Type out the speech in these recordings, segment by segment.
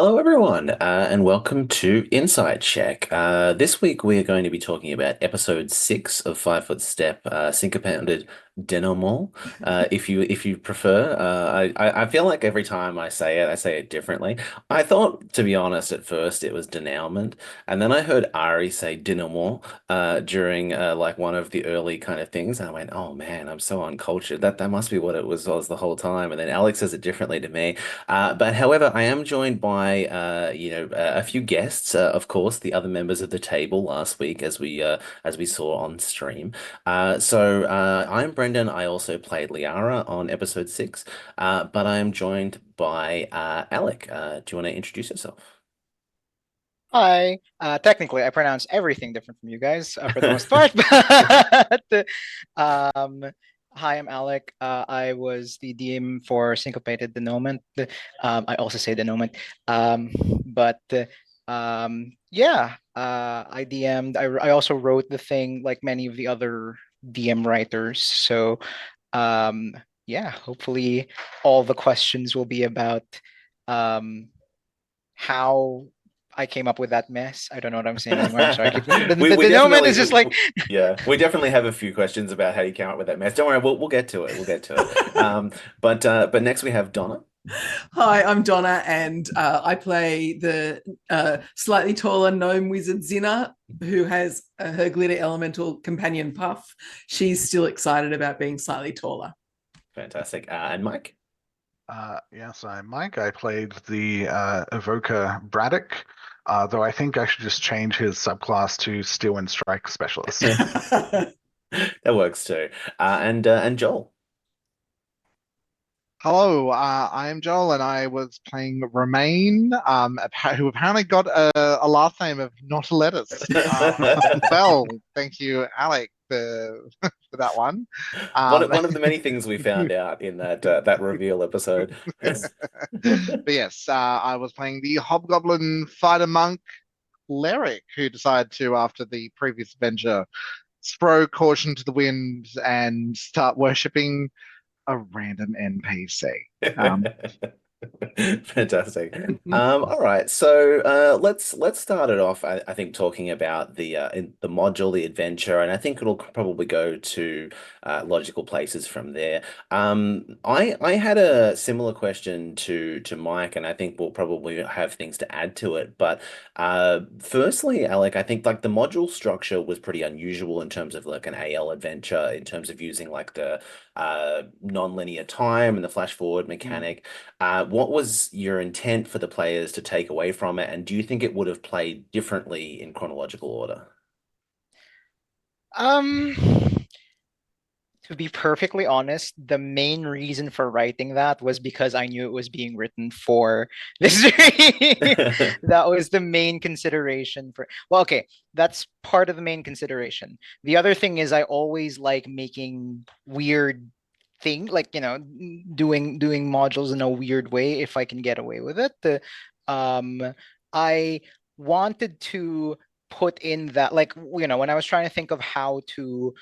Hello, everyone, and welcome to Inside Check. This week we are going to be talking about episode 6 of 5 Foot Step, Syncopated Denouement. If you prefer, I feel like every time I say it differently. I thought, to be honest, at first it was Denouement, and then I heard Ari say Denouement during like one of the early kind of things, and I went, "Oh man, I'm so uncultured. That must be what it was the whole time." And then Alex says it differently to me. But however, I am joined by a few guests, of course, the other members of the table last week, as we saw on stream. I'm Brendan. I also played Liara on episode 6, but I am joined by Alec. Do you want to introduce yourself? Hi. Technically, I pronounce everything different from you guys for the most part. But um, hi, I'm Alec. I was the DM for Syncopated Denouement. I also say Denouement. Um, but yeah, I DM'd. I also wrote the thing like many of the other DM writers. So um, yeah, hopefully all the questions will be about um, how I came up with that mess. I don't know what I'm saying anymore. I'm sorry. I keep We the moment is definitely just like yeah, we definitely have a few questions about how you came up with that mess. Don't worry, we'll get to it. We'll get to it. But next we have Donna. Hi, I'm Donna, and I play the slightly taller gnome wizard Zinna, who has her glitter elemental companion Puff. She's still excited about being slightly taller. Fantastic. And Mike. Yes, I'm Mike. I played the evoker Braddock, though I think I should just change his subclass to Steel and Strike Specialist. That works too. And Joel. Hello, I am Joel, and I was playing Romaine, who apparently got a last name of not a lettuce. Well, thank you, Alec, for that one. One Um, one of the many things we found out in that reveal episode. but yes, I was playing the Hobgoblin Fighter Monk cleric, who decided to, after the previous adventure, throw caution to the wind and start worshipping a random NPC. Um, Fantastic. All right. So let's start it off. I think talking about the module, the adventure, and I think it'll probably go to logical places from there. I had a similar question to Mike, and I think we'll probably have things to add to it. But firstly, Alec, I think like the module structure was pretty unusual in terms of like an AL adventure, in terms of using like the non-linear time and the flash forward mechanic. What was your intent for the players to take away from it, and do you think it would have played differently in chronological order? um to be perfectly honest, the main reason for writing that was because I knew it was being written for this dream. That was the main consideration for, well, okay, that's part of the main consideration. The other thing is I always like making weird thing, like, doing modules in a weird way if I can get away with it. Um, I wanted to put in that, like, when I was trying to think of how to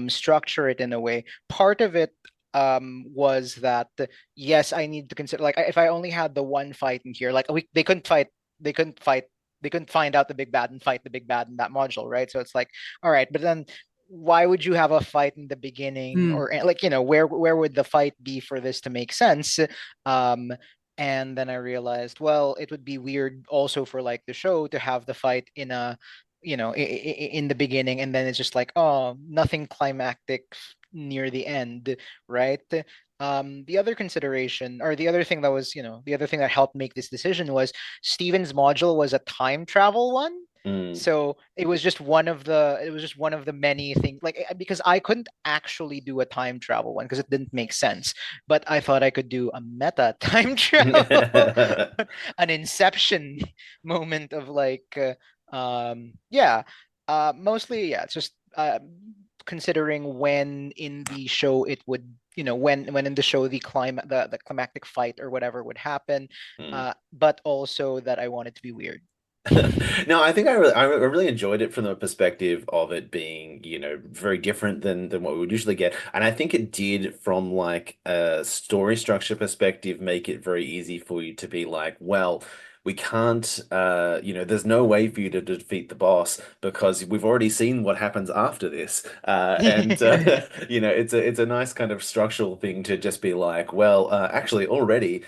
structure it in a way, part of it was that yes, I need to consider, like, if I only had the one fight in here, like they couldn't fight, they couldn't find out the big bad and fight the big bad in that module, right? So it's like, all right, but then why would you have a fight in the beginning, Mm. or like, where would the fight be for this to make sense? um and then I realized, well, it would be weird also for like the show to have the fight in a, in the beginning, and then it's just like, oh, nothing climactic near the end, right? The other consideration, or the other thing that was, the other thing that helped make this decision was Steven's module was a time travel one. Mm. So it was just one of the many things, like, because I couldn't actually do a time travel one because it didn't make sense, but I thought I could do a meta time travel, an inception moment of like, yeah, mostly, yeah, it's just considering when in the show it would, when in the show the climactic fight or whatever would happen, Mm. but also that I want it to be weird. No, I think I really enjoyed it from the perspective of it being, very different than what we would usually get. And I think it did from like a story structure perspective make it very easy for you to be like, well, we can't, there's no way for you to defeat the boss because we've already seen what happens after this. And it's a nice kind of structural thing to just be like, well, actually, already,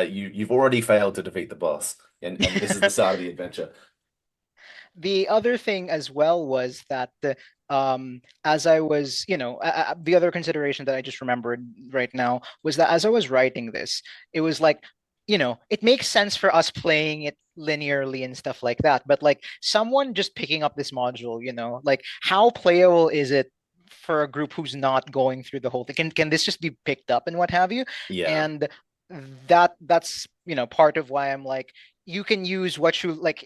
you've already failed to defeat the boss, and this is the start of the adventure. The other thing as well was that as I was, the other consideration that I just remembered right now was that as I was writing this, it was like, it makes sense for us playing it linearly and stuff like that. But like someone just picking up this module, like how playable is it for a group who's not going through the whole thing? Can this just be picked up and what have you? Yeah. And that's part of why I'm like, you can use what you like,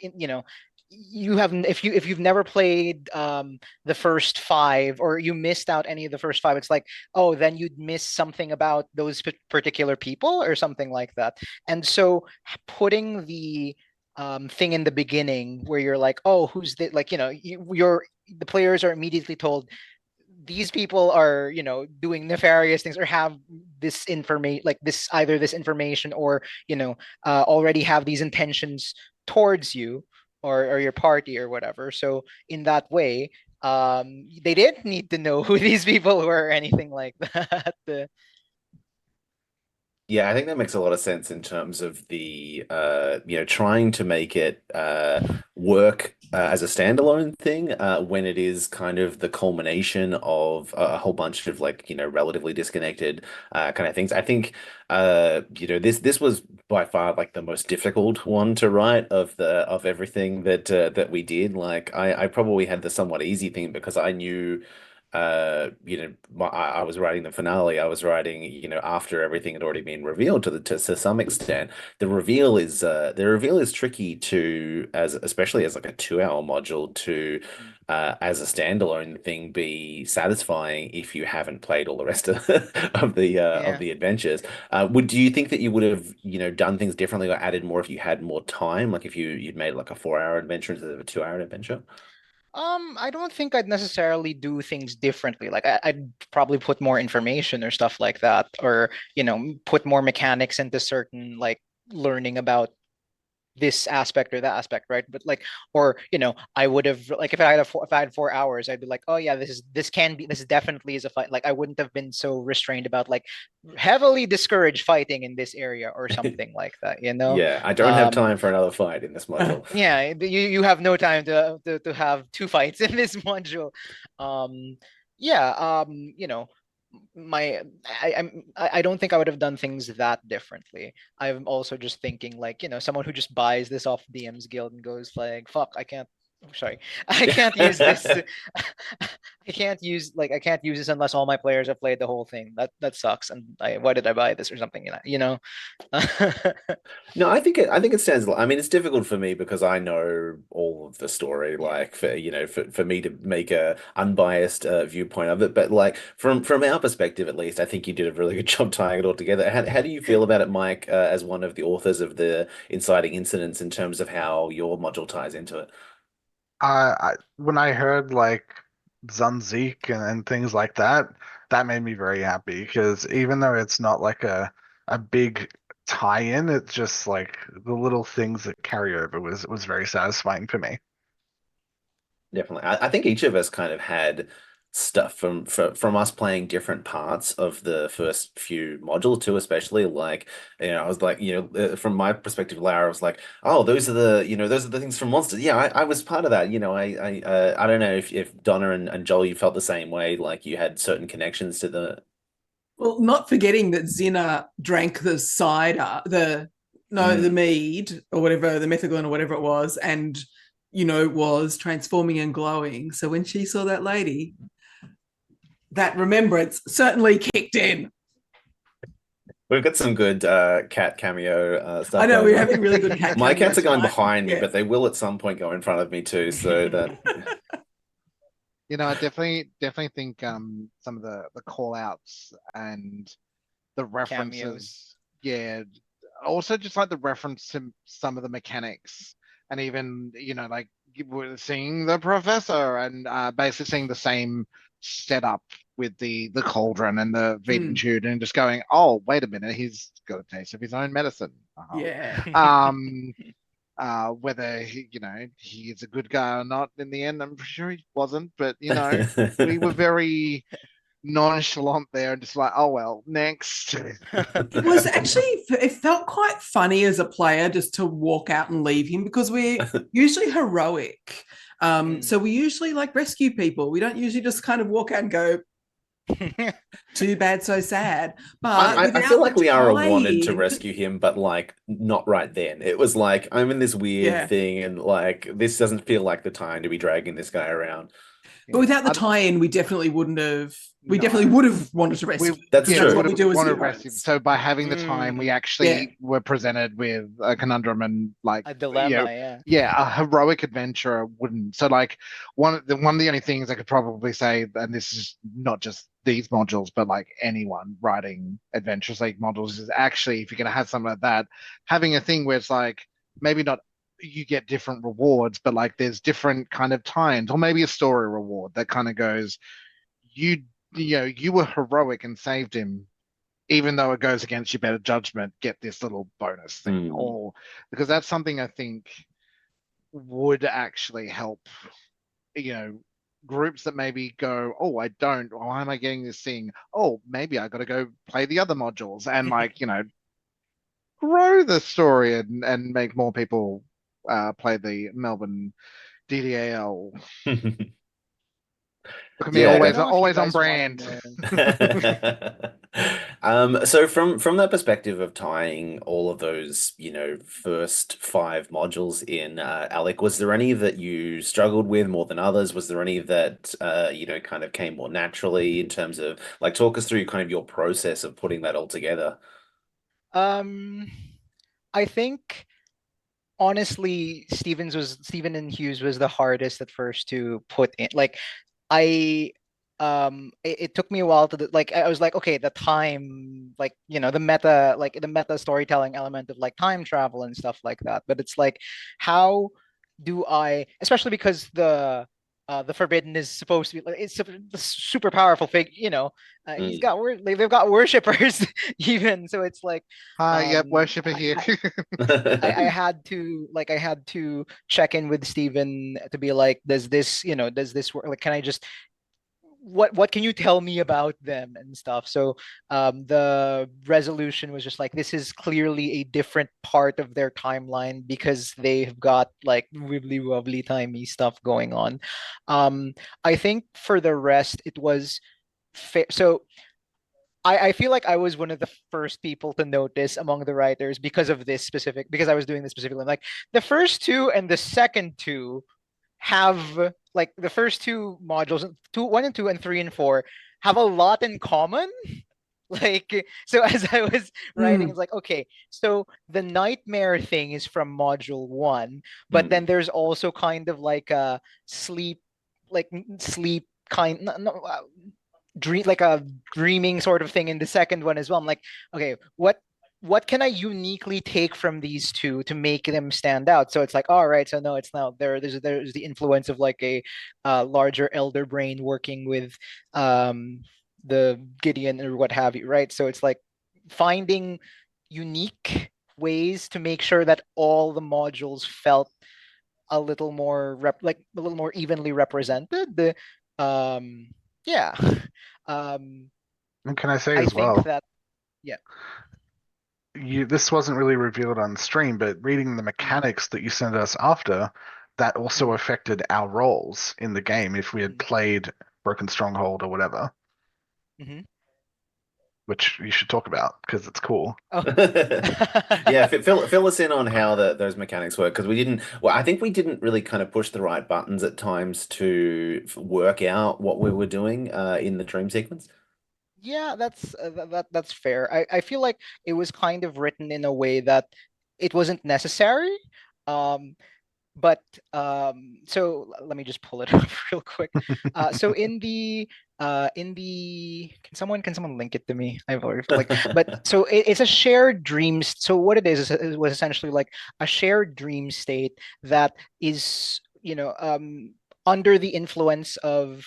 you have if you've never played the first five, or you missed out any of the first five, it's like, oh, then you'd miss something about those particular people or something like that. And so putting the thing in the beginning where you're like, oh, who's the, like, you're the players are immediately told these people are, doing nefarious things or have this information, like this, either this information or, already have these intentions towards you, or your party or whatever. So in that way, they didn't need to know who these people were or anything like that. Yeah, I think that makes a lot of sense in terms of the trying to make it work as a standalone thing when it is kind of the culmination of a whole bunch of like relatively disconnected kind of things. I think this was by far like the most difficult one to write of everything that we did. Like I probably had the somewhat easy thing because I knew I was writing the finale. I was writing, after everything had already been revealed to some extent. The reveal is tricky to as especially as like a 2 hour module to as a standalone thing be satisfying if you haven't played all the rest of of Yeah. the adventures. Would do you think that you would have done things differently or added more if you had more time? Like if you'd made like a 4 hour adventure instead of a 2 hour adventure? I don't think I'd necessarily do things differently. Like I'd probably put more information or stuff like that, or put more mechanics into certain, like, learning about this aspect or that aspect, right? But like, or I would have, like, if I had 4 hours, I'd be like, oh yeah, this definitely is a fight. Like I wouldn't have been so restrained about like heavily discourage fighting in this area or something like that. Yeah, I don't have Um, time for another fight in this module. yeah, you have no time to have two fights in this module. Yeah, my I don't think I would have done things that differently. I'm also just thinking like, someone who just buys this off DM's Guild and goes like, fuck, I can't, sorry, I can't use this I can't use this unless all my players have played the whole thing. That sucks. And why did I buy this or something, No, I think it stands. I mean, it's difficult for me because I know all of the story. Yeah. Like for me to make a unbiased viewpoint of it, but like from our perspective at least, I think you did a really good job tying it all together. How do you feel about it, Mike, as one of the authors of the inciting incidents in terms of how your module ties into it? When I heard like Zunzik and things like that, that made me very happy because even though it's not like a big tie-in, it's just like the little things that carry over was very satisfying for me. Definitely. I think each of us kind of had stuff from us playing different parts of the first few modules too, especially like, I was like, from my perspective, Lara was like, oh, those are the things from Monsters. Yeah, I was part of that. I don't know if Donna and Joel, you felt the same way, like you had certain connections to the. Well, not forgetting that Zinna drank the cider, the Mm. mead or whatever, the methaglen or whatever it was, and was transforming and glowing. So when she saw that lady, that remembrance certainly kicked in. We've got some good cat cameo I stuff know going we're on. having really good cat My cats are cameos going tonight. behind me, Yeah. but they will at some point go in front of me too. So that I definitely think some of the call outs and the Cameos. references, yeah. Also just like the reference to some of the mechanics and even, like you were seeing the professor and basically seeing the same setup with the cauldron and the Mm, Vitamin and just going, oh, wait a minute, he's got a taste of his own medicine. Uh-huh. yeah. Um, Whether he is a good guy or not in the end, I'm sure he wasn't. But we were very nonchalant there and just like, oh well, next. It was actually, it felt quite funny as a player just to walk out and leave him because we're usually heroic. So we usually like rescue people. We don't usually just kind of walk out and go, too bad, so sad. But I feel like Liara wanted to tying, rescue him, but like not right then. It was like I'm in this weird yeah. thing, and like this doesn't feel like the time to be dragging this guy around. But without the tie-in, we definitely wouldn't have. We No. definitely would have wanted to rescue. That's Yeah, true. That's we what would we do have as wanted to rescue. heroes. So by having the time, we actually Yeah. were presented with a conundrum and like A dilemma, yeah, a heroic adventurer wouldn't. So like one of the only things I could probably say, and this is not just these modules, but like anyone writing Adventures League modules, is actually if you're gonna have something like that, having a thing where it's like maybe not you get different rewards, but like there's different kind of times, or maybe a story reward that kind of goes, you you were heroic and saved him, even though it goes against your better judgment, get this little bonus thing. Or because that's something I think would actually help, groups that maybe go, oh, I don't, why am I getting this thing? Oh, maybe I got to go play the other modules and like, grow the story and make more people play the Melbourne DDAL. Look at me, Yeah. Let me always know if you always on guys want brand. to So from that perspective of tying all of those, first five modules in, Alec, was there any that you struggled with more than others? Was there any that kind of came more naturally in terms of like talk us through kind of your process of putting that all together? I think honestly, Stephen and Hughes was the hardest at first to put in. Like I it took me a while to like I was like, okay, the time, like the meta storytelling element of like time travel and stuff like that. But it's like, how do I, especially because the Forbidden is supposed to be like it's a super powerful Mm. they've got worshippers even, so it's like Hi, yep, um worshipper here. I had to check in with Steven to be like, does this work? Like, can I just what can you tell me about them and stuff? So the resolution was just like, this is clearly a different part of their timeline because they've got like wibbly wobbly timey stuff going on. I think for the rest it was fair. So I feel like I was one of the first people to notice among the writers because I was doing this specifically. Like the first two and the second two have, like, the first two modules, two, one and two and three and four, have a lot in common. Like, so as I was writing, it's like, okay, so the nightmare thing is from module one, but then there's also kind of like a sleep kind, no, dream, like a dreaming sort of thing in the second one as well. I'm like, okay, what can I uniquely take from these two to make them stand out? So it's like, all right, so no, it's now there's the influence of like a larger elder brain working with the Gideon or what have you, right? So it's like finding unique ways to make sure that all the modules felt a little more like a little more evenly represented. Yeah. Um, And can I say I as think well, that, yeah. this wasn't really revealed on stream, but reading the mechanics that you sent us after, that also affected our roles in the game if we had played Broken Stronghold or whatever, Mm-hmm. which you should talk about because it's cool. Oh. Yeah, fill us in on how those mechanics work because we didn't. Well, I think we didn't really kind of push the right buttons at times to work out what we were doing in the dream sequence. Yeah, that's fair. I feel like it was kind of written in a way that it wasn't necessary. Um, but so let me just pull it up real quick. So in the can someone link it to me? I've already like, but so it's a shared dreams. So what it is it was essentially like a shared dream state that is, under the influence of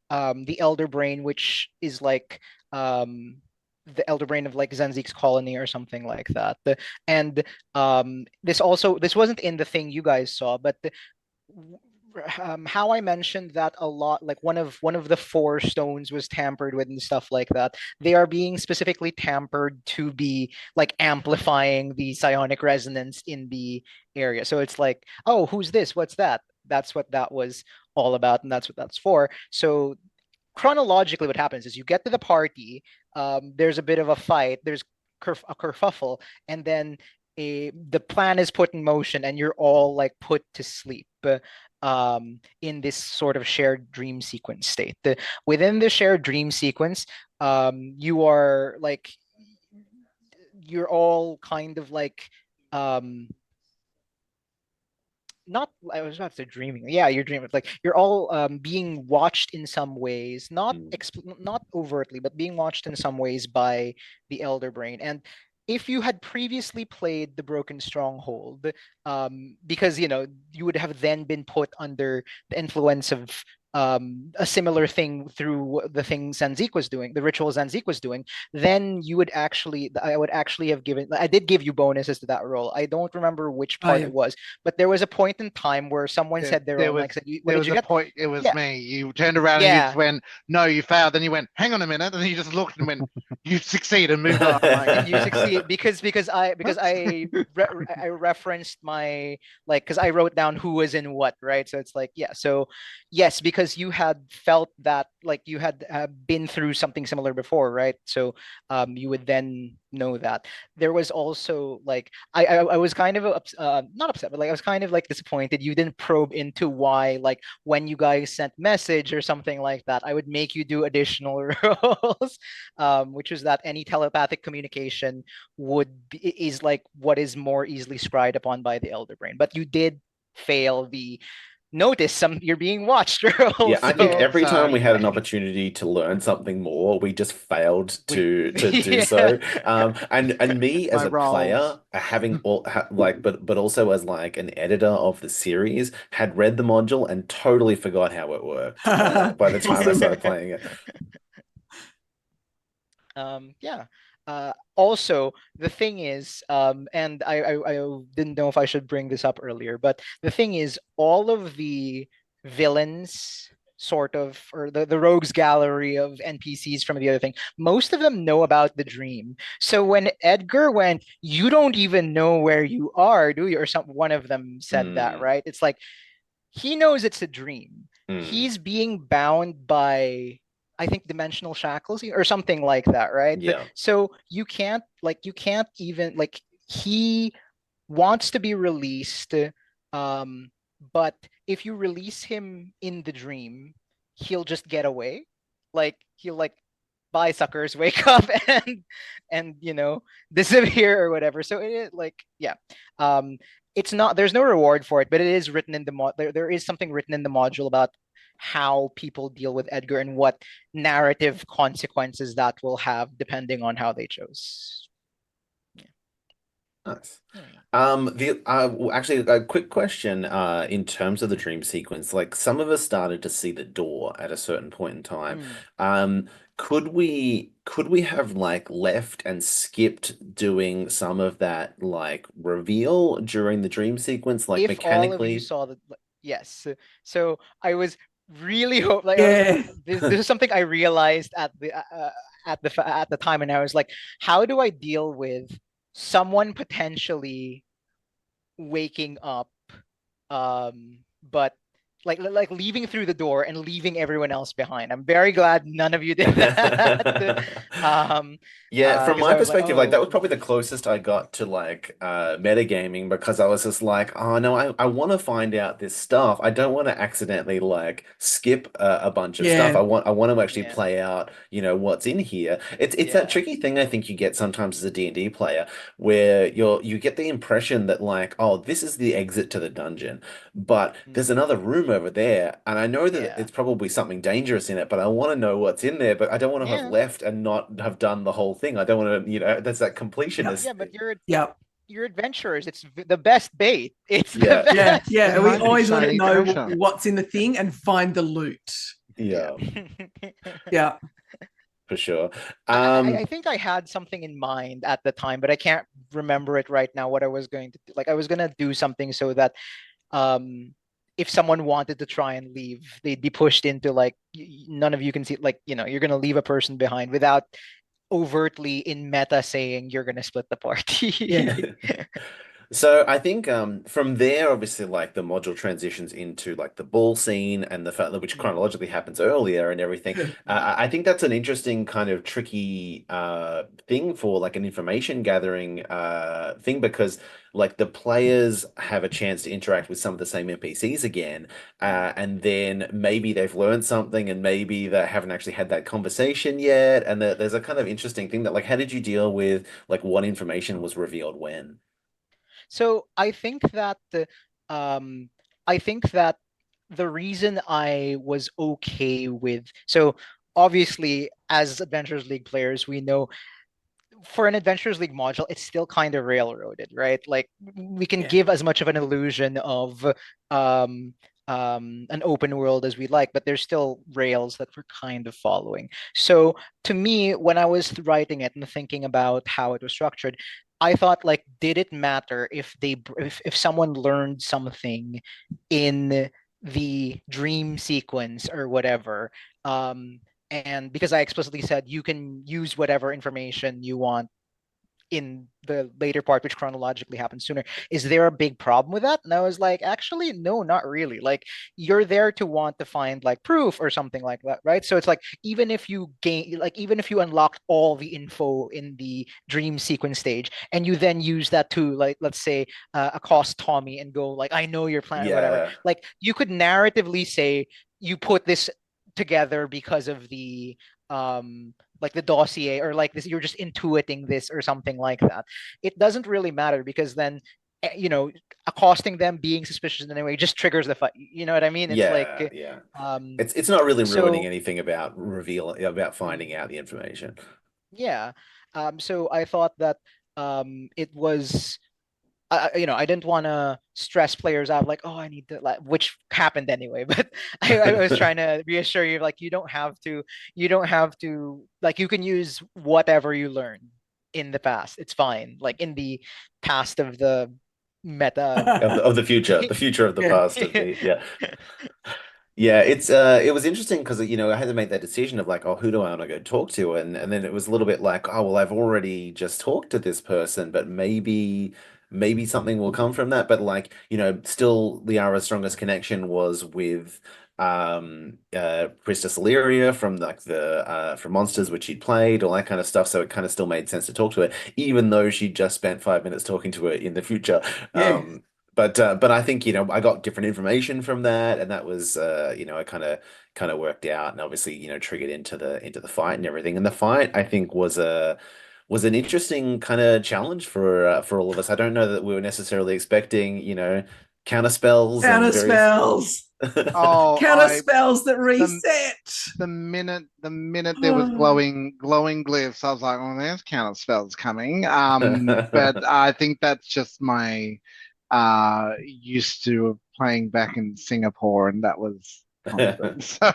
the elder brain, which is like um the elder brain of like Zanzik's colony or something like that. And this wasn't in the thing you guys saw, but how I mentioned that a lot, like one of the four stones was tampered with and stuff like that. They are being specifically tampered to be like amplifying the psionic resonance in the area. So it's like, oh, who's this? What's that? That's what that was all about, and that's what that's for. So chronologically, what happens is you get to the party. There's a bit of a fight. There's a kerfuffle, and then the plan is put in motion, and you're all like put to sleep. In this sort of shared dream sequence state. Within the shared dream sequence, you are like you're all kind of like um not I was about to say dreaming. Yeah, you're dreaming. Like you're all being watched in some ways, not overtly, but being watched in some ways by the Elder Brain. And if you had previously played the Broken Stronghold, because you would have then been put under the influence of a similar thing through the thing Zanzik was doing, the ritual Zanzik was doing, then I would actually have I did give you bonuses to that roll. I don't remember which Oh, part yeah. it was, but there was a point in time where someone said their There own, was like, said, what there did was you a get? point. It was Yeah, me. You turned around and you just yeah. went, "No, you failed." Then you went, "Hang on a minute," and then you just looked and went, "You succeed," and moved on. I'm like, And you succeed because what? I referenced my like because I wrote down who was in what, right? So it's like, yeah, so yes, because you had felt that like you had been through something similar before, right? So you would then know that. There was also like I was kind of not upset, but like I was kind of like disappointed you didn't probe into why, like when you guys sent message or something like that, I would make you do additional rolls, which is that any telepathic communication is like what is more easily scried upon by the elder brain. But you did fail the notice you're being watched roll. Yeah, I think So every time we had yeah. an opportunity to learn something more, we just failed We to do Yeah. so. And me as my a roles. player, having like, but also as like an editor of the series, had read the module and totally forgot how it worked by the time I Awesome. started playing it. Yeah. Also, the thing is, and I didn't know if I should bring this up earlier, but the thing is, all of the villains, sort of, or the rogues gallery of NPCs from the other thing, most of them know about the dream. So when Edgar went, you don't even know where you are, do you? Or one of them said that, Mm, right? It's like he knows it's a dream. mm, He's being bound by, I think, dimensional shackles or something like that, right? yeah. So you can't even like he wants to be released, um, but if you release him in the dream, he'll just get away. Like he'll like bye suckers, wake up and disappear or whatever. So it is like, yeah. Um it's not, there's no reward for it, but it is written in the there is something written in the module about how people deal with Edgar and what narrative consequences that will have depending on how they chose. Nice. Yeah. Actually, a quick question. In terms of the dream sequence, like some of us started to see the door at a certain point in time. Mm. Um, could we have like left and skipped doing some of that like reveal during the dream sequence, like If all of you mechanically? saw the, yes. So I was really hope like Yeah. this is something I realized at the time, and I was like, how do I deal with someone potentially waking up, but like leaving through the door and leaving everyone else behind. I'm very glad none of you did that. um Yeah, from because my I was like, perspective, like that was oh probably the closest I got to like metagaming because I was just like, oh no, I want to find out this stuff. I don't want to accidentally like skip a bunch of stuff. Yeah. I want to actually yeah, play out, what's in here. It's that yeah. tricky thing I think you get sometimes as a D&D player where you get the impression that like, oh, this is the exit to the dungeon, but there's Mm, another room over there, and I know that yeah, it's probably something dangerous in it, but I want to know what's in there, but I don't want to have yeah, left and not have done the whole thing. I don't want to, there's that Yep. completionist yeah. But thing. you're adventurers. It's the best bait. It's the Yeah, Yeah. best. Yeah. The We most always want to exciting know treasure. what's in the thing and find the loot. Yeah. yeah. Yeah. for sure. I think I had something in mind at the time, but I can't remember it right now what I was going to do. Like I was gonna do something so that um if someone wanted to try and leave, they'd be pushed into like none of you can see, like, you're gonna leave a person behind without overtly in meta saying you're gonna split the Yeah. party. So I think from there, obviously, like the module transitions into like the ball scene and the fact that which Mm. chronologically happens earlier and everything. I think that's an interesting kind of tricky thing for like an information gathering thing because like the players have a chance to interact with some of the same NPCs again, and then maybe they've learned something and maybe they haven't actually had that conversation yet. And there's a kind of interesting thing that like how did you deal with like what information was revealed when? So um I think that the reason I was okay with, so obviously as Adventures League players, we know for an Adventures League module, it's still kind of railroaded, right? Like we can Yeah. give as much of an illusion of um, an open world as we like, but there's still rails that we're kind of following. So to me, when I was writing it and thinking about how it was structured, I thought like, did it matter if if someone learned something in the dream sequence or whatever? And because I explicitly said you can use whatever information you want in the later part, which chronologically happens sooner. Is there a big problem with that? And I was like, actually, no, not really. Like, you're there to want to find like proof or something like that, right? So it's like, even if you gain, like, even if you unlocked all the info in the dream sequence stage and you then use that to, like, let's say, accost Tommy and go, like, I know your plan or whatever, Yeah. like, you could narratively say, you put this together because of the like the dossier or like this, you're just intuiting this or something like that. It doesn't really matter because then you know, accosting them, being suspicious in any way just triggers the fight. You know what I mean? It's Yeah, like yeah. um It's not really ruining so anything about about mm, finding out the information. yeah. So I thought that it was I didn't want to stress players out like, oh, I need to, like, which happened anyway. But I was trying to reassure you, like, you don't have to, like, you can use whatever you learned in the past. It's fine. Like in the past of the meta. Of the future of the Yeah. past of the yeah. Yeah, it was interesting because I had to make that decision of like, oh, who do I want to go talk to? And then it was a little bit like, oh well, I've already just talked to this person, but maybe something will come from that. But like, still Liara's strongest connection was with Priestess Illyria from like the from Monsters which she'd played, all that kind of stuff. So it kind of still made sense to talk to her, even though she just spent 5 minutes talking to her in the future. Yeah. But I think I got different information from that, and that was I kind of worked out, and obviously triggered into the fight and everything. And the fight I think was an interesting kind of challenge for all of us. I don't know that we were necessarily expecting counter spells and Counter various. spells. Oh, Counter spells that the reset. the minute there was glowing glyphs, I was like, "Oh, there's counter spells coming." But I think that's just my used to playing back in Singapore, and that was constant. So,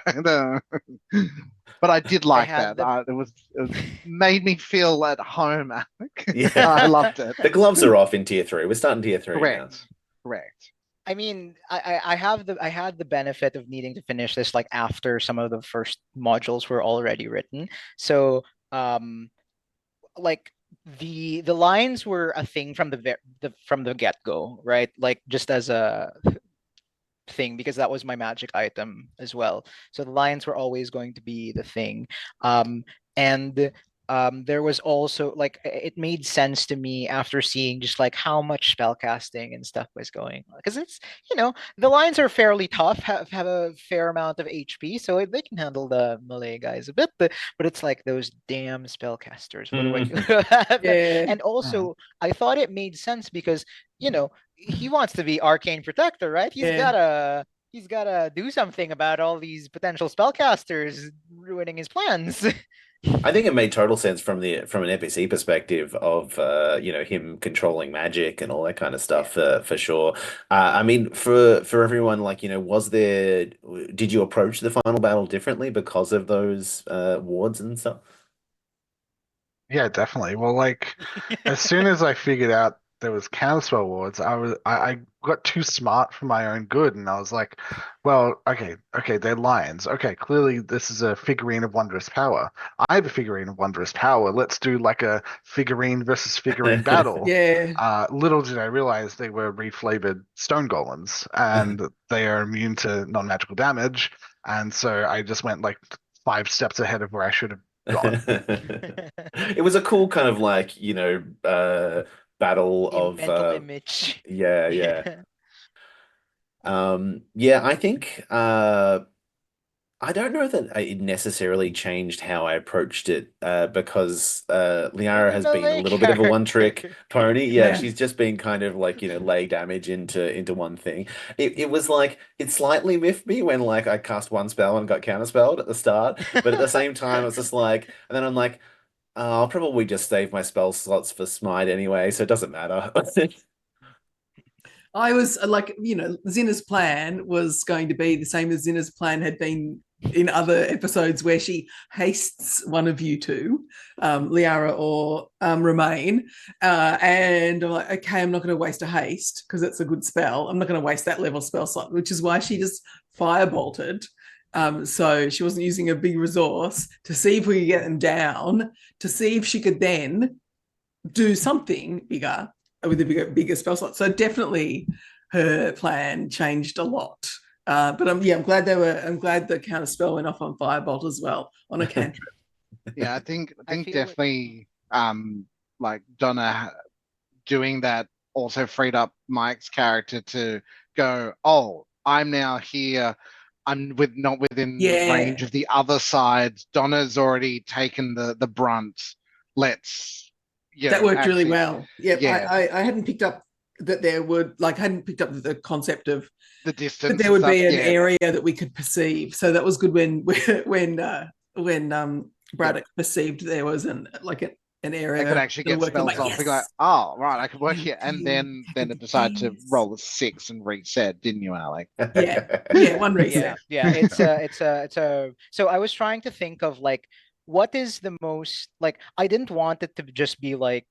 but I did I like had that. the It made me feel at home, Alec. I Yeah, loved it. the gloves are off in tier three. We're starting tier three now. Correct, correct. I mean, I had the benefit of needing to finish this like after some of the first modules were already written. So um like the lines were a thing from from the get-go, right? Like just as a thing because that was my magic item as well. So the lions were always going to be the thing. And there was also like it made sense to me after seeing just like how much spellcasting and stuff was going on because it's the lions are fairly tough, have a fair amount of HP, so they can handle the melee guys a bit. But it's like those damn spellcasters. What do I do? Yeah. And also, I thought it made sense because he wants to be arcane protector, right? Yeah. He's gotta do something about all these potential spellcasters ruining his plans. I think it made total sense from an NPC perspective of him controlling magic and all that kind of Yeah. stuff for sure. I mean for everyone like did you approach the final battle differently because of those wards and stuff? Yeah, definitely. Well, like as soon as I figured out there was counterspell wards, I got too smart for my own good, and I was like, well, okay, they're lions. Okay, clearly this is a figurine of wondrous power. I have a figurine of wondrous power. Let's do like a figurine versus figurine battle. Yeah. Little did I realize they were reflavored stone golems, and they are immune to non-magical damage. And so I just went like 5 steps ahead of where I should have gone. It was a cool kind of like, battle of Mental image. yeah, yeah. Yeah. Yeah, I think I don't know that it necessarily changed how I approached it, because Liara has been a Vanilla little bit of a one-trick character. pony. Yeah, Yeah. she's just been kind of like, lay damage into one thing. It was like it slightly miffed me when like I cast one spell and got counterspelled at the start, but at the same time it's just like, and then I'm like, oh, I'll probably just save my spell slots for Smite anyway, so it doesn't matter. I was like, Zinna's plan was going to be the same as Zinna's plan had been in other episodes where she hastes one of you two, Liara or Remain. And I'm like, okay, I'm not going to waste a haste because it's a good spell. I'm not going to waste that level spell slot, which is why she just firebolted. So she wasn't using a big resource to see if we could get them down, to see if she could then do something bigger with a bigger spell slot. So definitely her plan changed a lot. But I'm glad I'm glad the counter spell went off on Firebolt as well on a cantrip. Yeah, I think feel like definitely like Donna doing that also freed up Mike's character to go, oh, I'm now here. I'm not within range Yeah, of the other side. Donna's already taken the brunt. Let's, that worked really actually, well. Yep, yeah, I hadn't picked up that there would like hadn't picked up the concept of the that distance there and would stuff. be an Yeah, area that we could perceive. So that was good when yeah. Braddock perceived there was an I could area actually that get worked. I'm spells like, off. They go like, yes, oh, right, I can work thank here. And you. then Happy it decided to days. roll a 6 and reset, didn't you, Alec? Yeah, yeah, one Yeah, reset. yeah. It's a. So I was trying to think of like what is the most like. I didn't want it to just be like.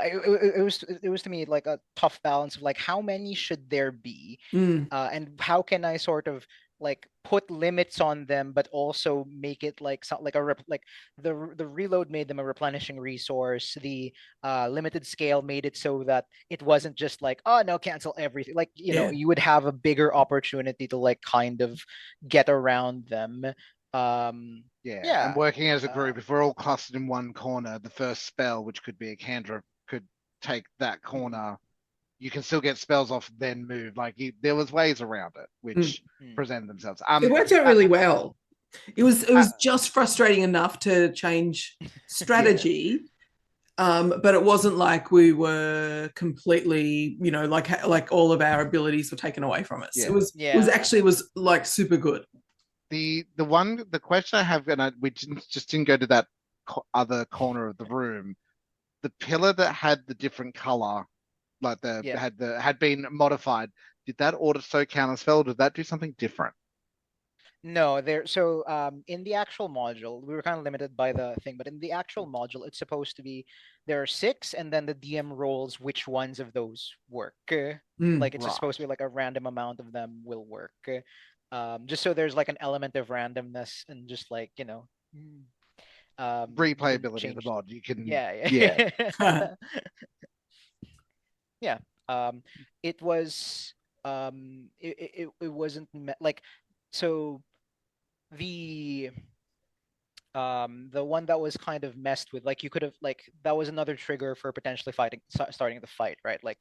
It was to me like a tough balance of like how many should there be, Mm, and how can I sort of like put limits on them, but also make it like like like the reload made them a replenishing resource. The limited scale made it so that it wasn't just like, oh no, cancel everything. Like yeah. you would have a bigger opportunity to like kind of get around them. Yeah, and Yeah. working as a Uh, group, if we're all clustered in one corner, the first spell, which could be a cantrip, could take that corner. You can still get spells off, then move. Like there was ways around it, Mm. which hmm. presented themselves. It worked out Uh, really well. It uh, was just frustrating enough to change yeah, strategy. But it wasn't like we were completely, like all of our abilities were taken away from us. yeah. Yeah. It was like super good. The question I have, and we just didn't go to that other corner of the room. The pillar that had the different color, like Yeah. had been modified. Did that auto counterspell? Did that do something different? No, there. So, in the actual module, we were kind of limited by the thing, but in the actual module, it's supposed to be there are six, and then the DM rolls which ones of those work. Mm. Like it's just Right. supposed to be like a random amount of them will work. Just so there's like an element of randomness and just like you can Replayability of the change. mod. You can, Yeah, yeah. yeah, yeah. It was it wasn't like so the the one that was kind of messed with, like you could have like that was another trigger for potentially starting the fight, right? Like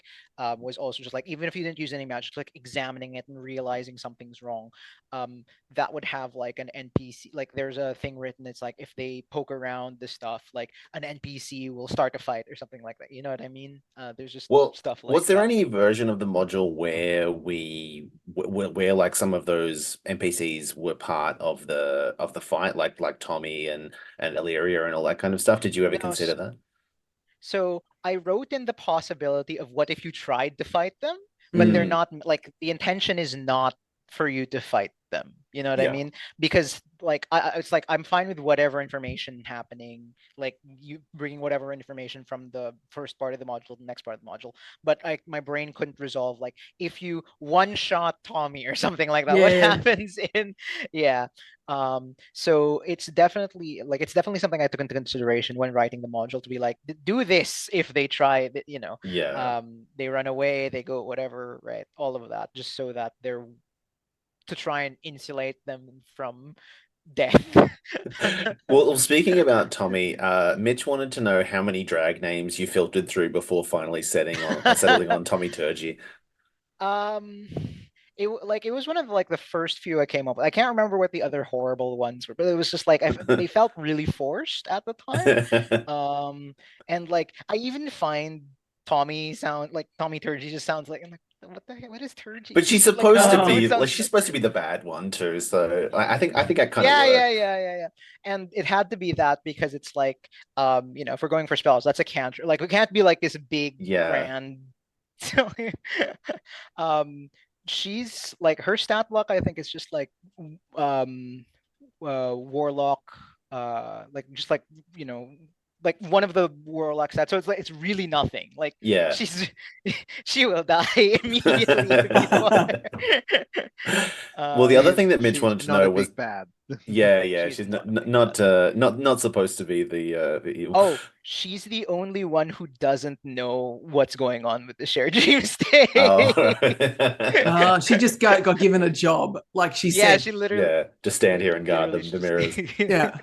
was also just like even if you didn't use any magic, like examining it and realizing something's wrong, that would have like an NPC, like there's a thing written, it's like if they poke around the stuff, like an NPC will start a fight or something like that, you know what I mean? There's just Well, stuff like was there that. any version of the module where where like some of those NPCs were part of the fight, like Tommy and Illyria and all that kind of stuff? Did you ever No, consider that? so I wrote in the possibility of what if you tried to fight them, but they're Mm. not like the intention is not for you to fight them. You know what I Yeah. mean? Because like it's like I'm fine with whatever information happening, like you bringing whatever information from the first part of the module to the next part of the module. But like my brain couldn't resolve like if you one shot Tommy or something like that, what Yeah. happens in yeah. So it's definitely something I took into consideration when writing the module to be like do this if they try, you know, Yeah. they run away, they go whatever, right? All of that, just so that they're to try and insulate them from death. Well, speaking about Tommy, Mitch wanted to know how many drag names you filtered through before finally settling on Tommy Turgey. um it was one of like the first few I came up with. I can't remember what the other horrible ones were, but it was just like they felt really forced at the time. And like I even find Tommy Turgey just sounds like I'm like what the heck, what is Turgey? But she's Like supposed to I know Oh. it be like sounds she's supposed to be the bad one too, so I think that kind of yeah. And it had to be that because it's like, you know, if we're going for spells, that's a cantrip. Like we can't be like this big yeah. grand. So, um, she's like her stat block. I think is just like, um, warlock. Like just like you know, like one of the warlock stats. So it's like it's really nothing. Like Yeah. she's she will die immediately if you are. Well, the other Um, thing that Mitch She's wanted to not a know was big bad. yeah, she's she's not a big bad. not supposed to be the evil. Oh, she's the only one who doesn't know what's going on with the shared dream Oh, state. She just got given a job, like she Yeah, said. she literally, yeah, just stand here and guard literally, the she just. mirrors. Yeah. Yeah.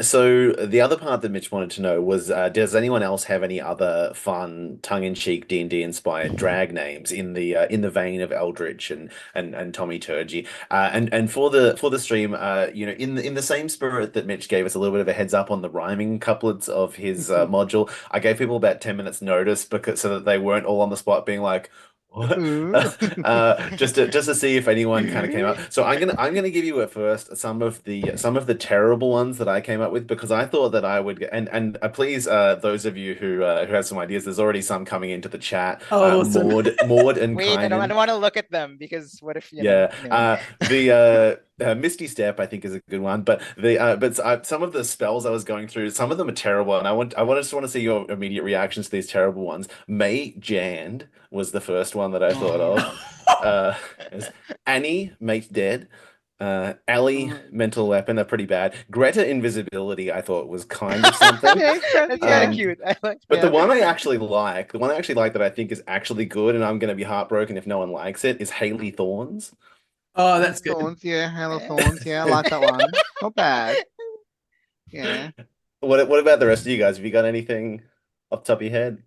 So the other part that Mitch wanted to know was, does anyone else have any other fun, tongue-in-cheek D&D inspired drag names in the vein of Eldritch and Tommy Turgey? And for the stream, you know, in the same spirit that Mitch gave us a little bit of a heads up on the rhyming couplets of his module, I gave people about 10 minutes notice because so that they weren't all on the spot being like. What? Ooh. Just to see if anyone kind of came up. So I'm gonna give you at first some of the terrible ones that I came up with because I thought that I would get and please those of you who have some ideas. There's already some coming into the chat. Oh, awesome. Maud and Wait, I Kynan. don't want to look at them because what if you know? Yeah, Anyway. the Misty Step I think is a good one, but some of the spells I was going through, some of them are terrible, and just want to see your immediate reactions to these terrible ones. May Jand was the first one that I thought of. Oh. There's Annie Mate Dead, Ellie Oh, Mental Weapon are pretty bad. Greta Invisibility I thought was kind of something. yeah, That's kind of yeah, cute. I like. But the yeah. one I actually like, the one I actually like that I think is actually good, and I'm going to be heartbroken if no one likes it, is Haley Thorns. Oh, Halo that's good. Thorns, yeah, Halo Eh. Thorns, yeah, I like that one. Not bad. Yeah. What about the rest of you guys? Have you got anything off the top of your head?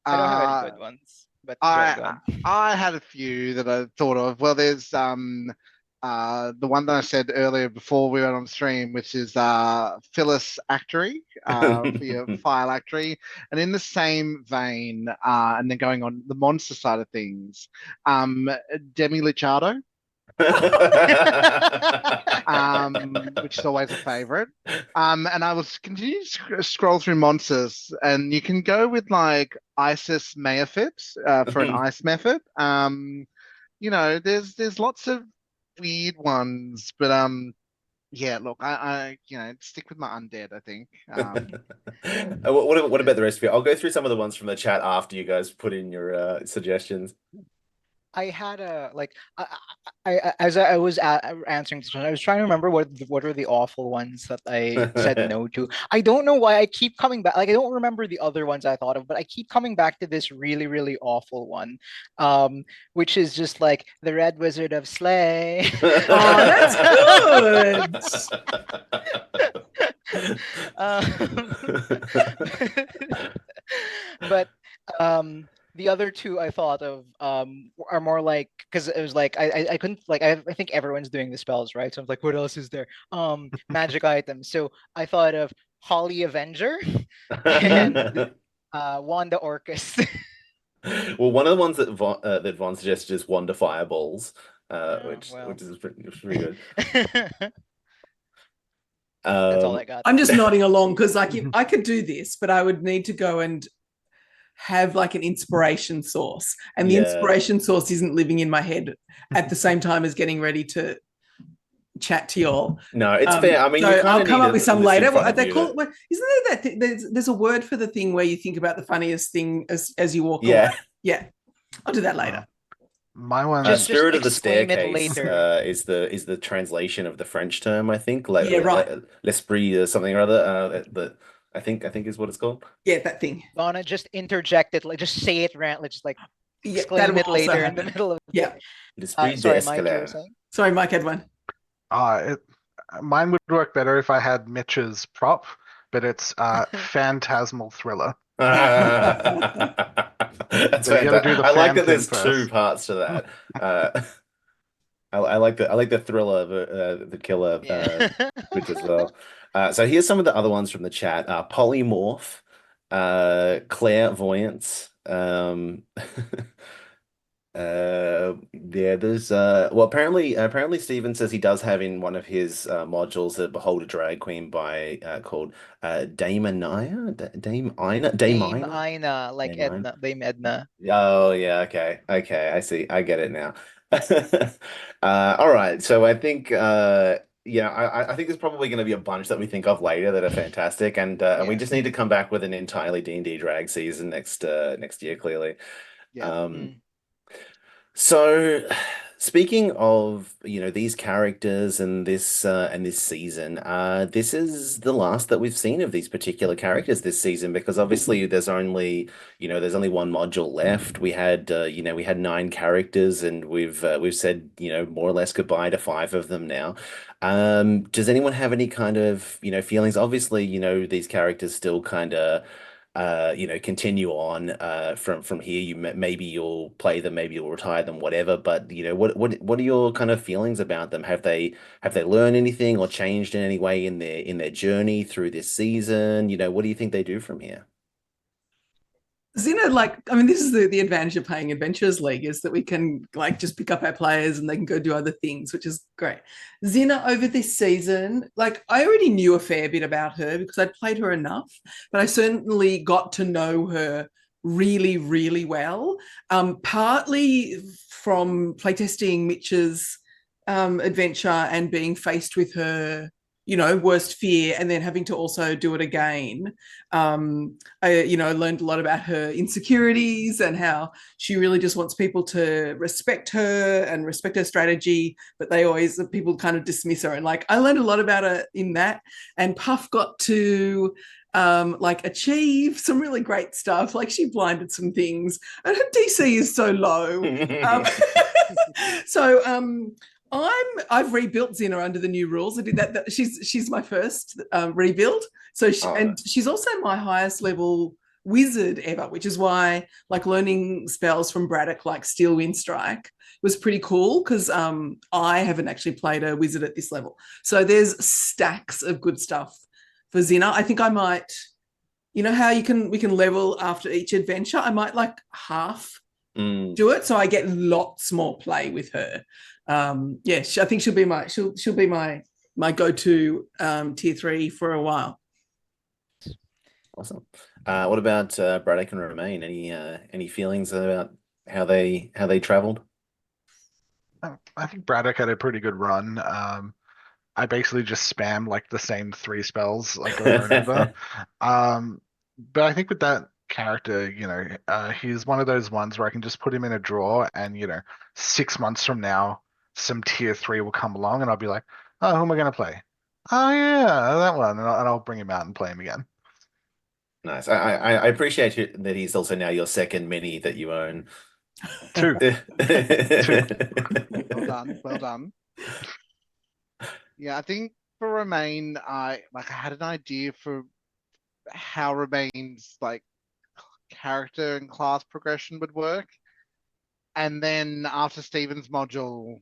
I don't have any Uh, good ones, but go ahead, I go ahead. I had a few that I thought of. Well, there's the one that I said earlier before we went on stream, which is Phyllis Actory for your file Actory, and in the same vein, and then going on the monster side of things, Demi Licciardo, which is always a favorite. And I was continuing to scroll through monsters, and you can go with like Isis Meafit for an ice method. You know, there's lots of weird ones, but yeah, look, I you know, stick with my undead, I think. What Yeah. about the rest of you? I'll go through some of the ones from the chat after you guys put in your suggestions. I had a like as I was answering this one, I was trying to remember what are the awful ones that I said no to. I don't know why I keep coming back. Like I don't remember the other ones I thought of, but I keep coming back to this really really awful one, which is just like the Red Wizard of Slay. Oh, that's good. Um, but the other two I thought of are more like because it was like I couldn't like I think everyone's doing the spells right, so I'm like what else is there magic items, so I thought of Holly Avenger and Wanda Orcus. Well, one of the ones that Von suggested is Wanda Fireballs, Oh, well. which is pretty good. That's all Um, I got. I'm just nodding along because like if I could do this, but I would need to go and have like an inspiration source, and the Yeah. inspiration source isn't living in my head at the same time as getting ready to chat to y'all. No, it's fair. I mean, you So kind I'll of come need up a with some list in later. front What of they you call to. it? Isn't there that there's a word for the thing where you think about the funniest thing as you walk away? Yeah. Yeah, I'll do that later. My one, Just Spirit of the exclaim it Staircase later. is the translation of the French term, I think. Like Yeah, right. l'esprit something or other. I think is what it's called. Yeah, that thing. Donna, just interject it, like just say it rant, just like Yeah, that exclaim will it also later in the happen. middle of the Yeah. thing. L'esprit Sorry, Mike, you were d'escalade. saying? Sorry, Mike had one. it, mine would work better if I had Mitch's prop, but it's Phantasmal Thriller. That's So you got to do fantastic. the I like fan that thing there's two first. parts to that. I like the thriller, the killer Yeah. bit as well. So here's some of the other ones from the chat. Polymorph, clairvoyance. Yeah, there's well apparently Steven says he does have in one of his modules a Behold a Drag Queen by called Dame Ina, Dame Ina, Dame Dame Ina, Ina, like Dame Ina. Edna, Dame Edna. Oh yeah, okay, I see, I get it now. All right, so I think yeah, I think there's probably going to be a bunch that we think of later that are fantastic, and we Yeah. just need to come back with an entirely D&D drag season next year, clearly. Yeah. Um, Mm. so, speaking of, these characters and this season, this is the last that we've seen of these particular characters this season because obviously there's only one module left. We had 9 characters and we've said, more or less goodbye to 5 of them now. Does anyone have any kind of, feelings? Obviously, these characters still kind of continue on from here. Maybe you'll play them, maybe you'll retire them, whatever. But what are your kind of feelings about them? Have they learned anything or changed in any way in their journey through this season? What do you think they do from here? Xena, like, I mean, this is the advantage of playing Adventurers League is that we can like just pick up our players and they can go do other things, which is great. Xena over this season, like I already knew a fair bit about her because I'd played her enough, but I certainly got to know her really, really well. Partly from playtesting Mitch's adventure and being faced with her worst fear and then having to also do it again. I learned a lot about her insecurities and how she really just wants people to respect her and respect her strategy, but people kind of dismiss her. And like I learned a lot about her in that, and Puff got to like achieve some really great stuff. Like she blinded some things, and her DC is so low. So I've rebuilt Xena under the new rules. I did that. She's my first rebuild. So Oh, she's also my highest level wizard ever, which is why like learning spells from Braddock like Steel Wind Strike was pretty cool because I haven't actually played a wizard at this level. So there's stacks of good stuff for Xena. I think I might, how we can level after each adventure. I might like half mm. do it so I get lots more play with her. Yeah, I think she'll be my go-to tier 3 for a while. Awesome. What about Braddock and Romaine? Any feelings about how they traveled? I think Braddock had a pretty good run. I basically just spam like the same 3 spells like over and over. Um, but I think with that character, he's one of those ones where I can just put him in a drawer and 6 months from now, some tier 3 will come along and I'll be like, oh, who am I gonna play? Oh yeah, that one, and I'll bring him out and play him again. Nice. I appreciate that he's also now your second mini that you own. Two, two. Well done. Well done. Yeah, I think for Remain, I had an idea for how Remain's like character and class progression would work. And then after Steven's module,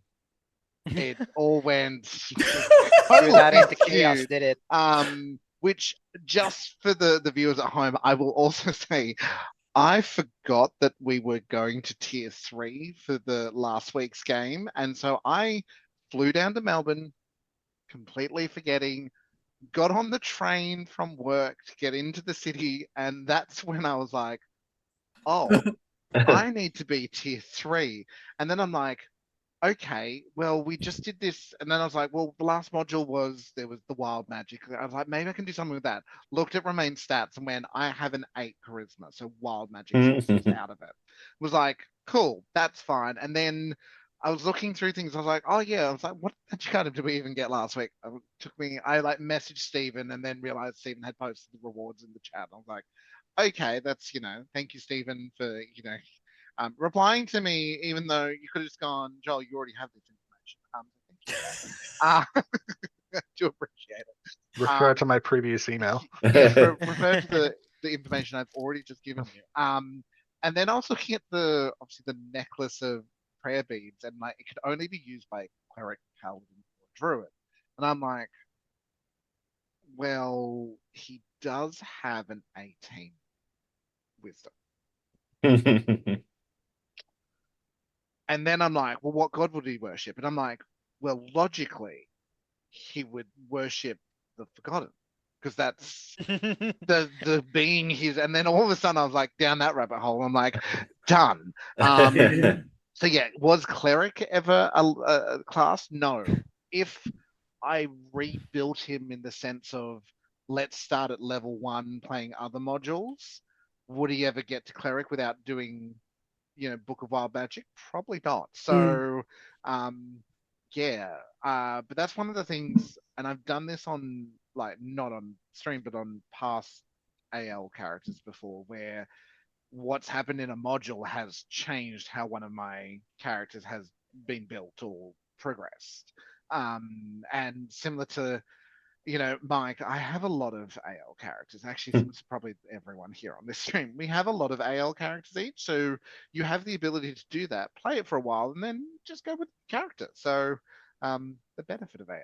it all went Threw that into totally chaos, skewed. did it? Which just for the viewers at home, I will also say I forgot that we were going to tier 3 for the last week's game. And so I flew down to Melbourne, completely forgetting, got on the train from work to get into the city. And that's when I was like, oh, I need to be tier 3. And then I'm like, okay, well, we just did this. And then I was like, well, the last module there was the wild magic. I was like, maybe I can do something with that. Looked at remain stats and when I have an 8 charisma, so wild magic sources out of it. Was like, cool, that's fine. And then I was looking through things. I was like, oh yeah. I was like, what magic item did we even get last week? I like messaged Stephen and then realized Stephen had posted the rewards in the chat. I was like, okay, that's, thank you, Stephen, for, replying to me, even though you could have just gone, Joel, you already have this information. Thank you. Do appreciate it. Refer to my previous email. Yes, refer to the information I've already just given you. And then I was looking at obviously the necklace of prayer beads, and like it could only be used by cleric, paladin, or druid. And I'm like, well, he does have an 18 wisdom. And then I'm like, well, what god would he worship? And I'm like, well, logically, he would worship the Forgotten, because that's the being he's. And then all of a sudden, I was like down that rabbit hole. I'm like, done. So yeah, was cleric ever a class? No. If I rebuilt him in the sense of let's start at level 1 playing other modules, would he ever get to cleric without doing Book of Wild Magic? Probably not. So, yeah. But that's one of the things, and I've done this on like not on stream, but on past AL characters before, where what's happened in a module has changed how one of my characters has been built or progressed. And similar to Mike, I have a lot of AL characters. Actually, similar to probably everyone here on this stream. We have a lot of AL characters each, so you have the ability to do that, play it for a while, and then just go with the character. So, the benefit of AL.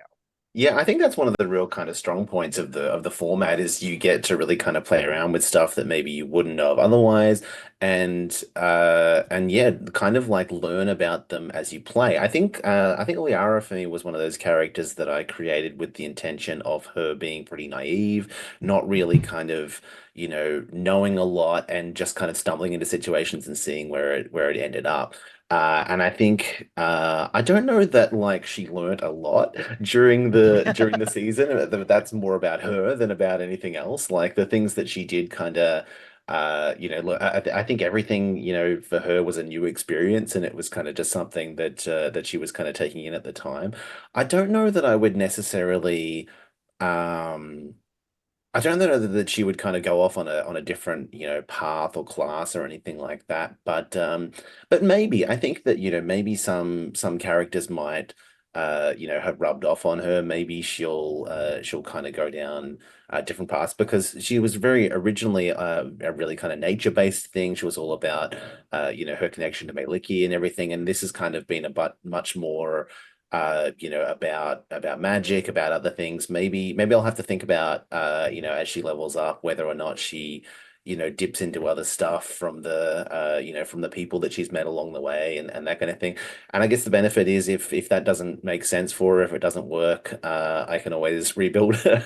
Yeah, I think that's one of the real kind of strong points of the format is you get to really kind of play around with stuff that maybe you wouldn't know of otherwise, and yeah, kind of like learn about them as you play. I think Liara for me was one of those characters that I created with the intention of her being pretty naive, not really kind of knowing a lot and just kind of stumbling into situations and seeing where it ended up. And I think I don't know that like she learned a lot during the season. That's more about her than about anything else. Like the things that she did kind of look, I think everything, for her was a new experience and it was kind of just something that she was kind of taking in at the time. I don't know that I would necessarily um I don't know that she would kind of go off on a different, path or class or anything like that. But maybe I think that, maybe some characters might have rubbed off on her. Maybe she'll kind of go down different paths because she was very originally a really kind of nature-based thing. She was all about her connection to Maliki and everything. And this has kind of been a much more about magic, about other things. Maybe I'll have to think about as she levels up, whether or not she, dips into other stuff from from the people that she's met along the way and that kind of thing. And I guess the benefit is if that doesn't make sense for her, if it doesn't work, I can always rebuild her.